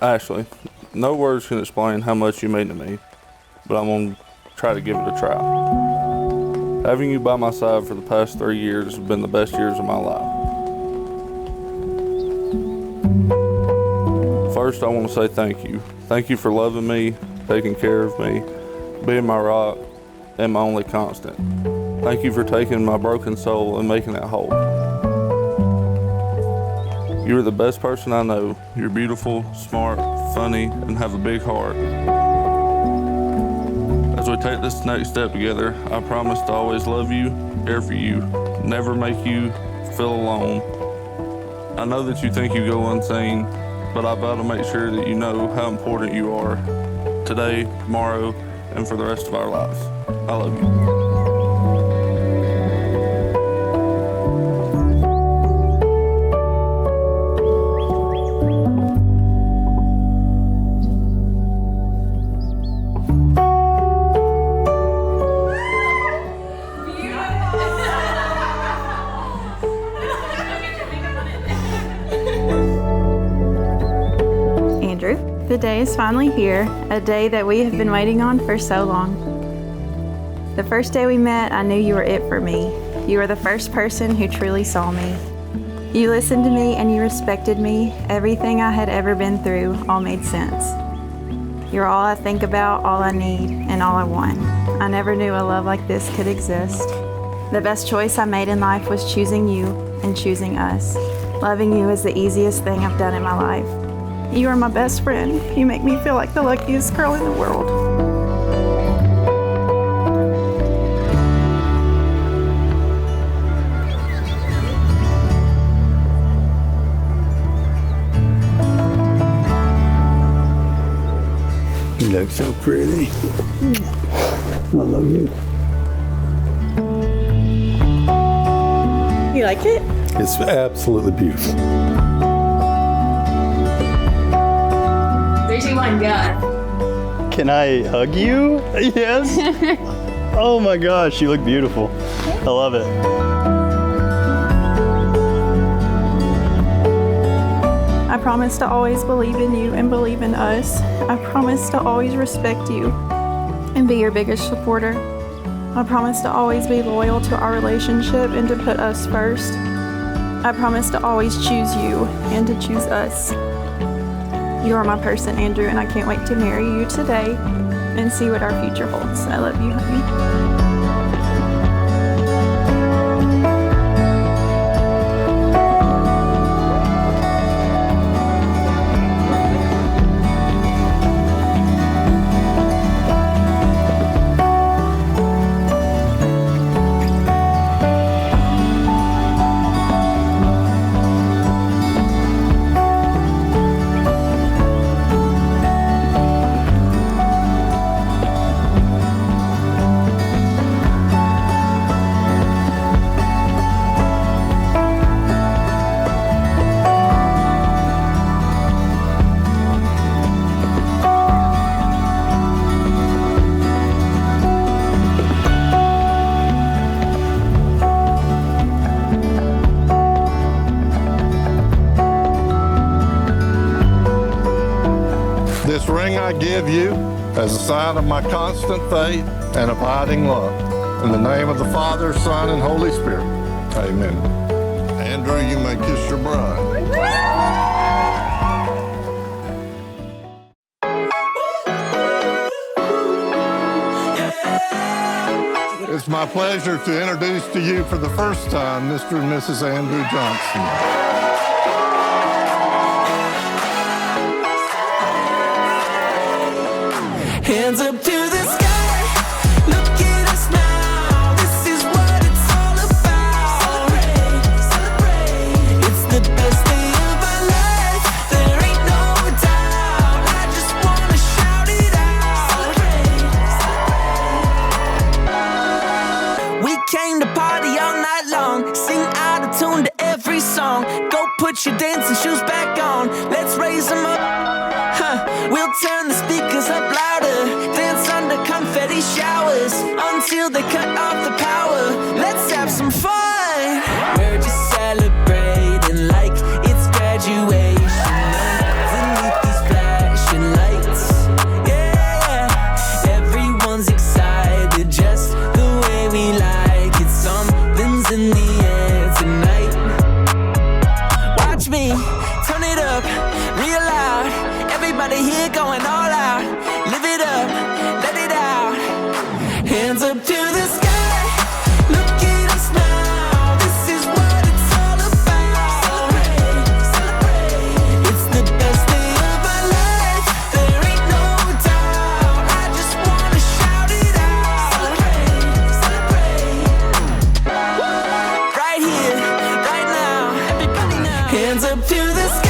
Ashleigh, no words can explain how much you mean to me, but I'm going to try to give it a try. Having you by my side for the past 3 years have been the best years of my life. First, I want to say thank you. Thank you for loving me, taking care of me, being my rock, and my only constant. Thank you for taking my broken soul and making it whole. You're the best person I know. You're beautiful, smart, funny, and have a big heart. As we take this next step together, I promise to always love you, care for you, never make you feel alone. I know that you think you go insane, but I vow to make sure that you know how important you are today, tomorrow, and for the rest of our lives. I love you. The day is finally here, a day that we have been waiting on for so long. The first day we met, I knew you were it for me. You were the first person who truly saw me. You listened to me and you respected me. Everything I had ever been through all made sense. You're all I think about, all I need, and all I want. I never knew a love like this could exist. The best choice I made in life was choosing you and choosing us. Loving you is the easiest thing I've done in my life. You are my best friend. You make me feel like the luckiest girl in the world. You look so pretty. I love you. You like it? It's absolutely beautiful. 3, 2, 1, go. Can I hug you? Yes. Oh my gosh, you look beautiful. I love it. I promise to always believe in you and believe in us. I promise to always respect you and be your biggest supporter. I promise to always be loyal to our relationship and to put us first. I promise to always choose you and to choose us. You are my person, Andrew, and I can't wait to marry you today and see what our future holds. I love you, honey. This ring I give you as a sign of my constant faith and abiding love. In the name of the Father, Son, and Holy Spirit. Amen. Andrew, you may kiss your bride. It's my pleasure to introduce to you for the first time Mr. and Mrs. Andrew Johnson. Hands up to the sky, look at us now, this is what it's all about. Celebrate, it's the best day of our life, there ain't no doubt, I just wanna shout it out. We came to party all night long, sing out of tune to every song, go put your dancing shoes back on, let's raise them up. We'll turn the speakers up louder, dance under confetti showers, until they cut off the power. Let's have some fun. We're just celebrating like it's graduation. Underneath these flags. out of here going all out. Live it up, let it out. Hands up to the sky. Look at us now. This is what it's all about. Celebrate. It's the best day of my life. There ain't no doubt. I just wanna shout it out. Celebrate. Right here, right now. Everybody now. Hands up to the sky.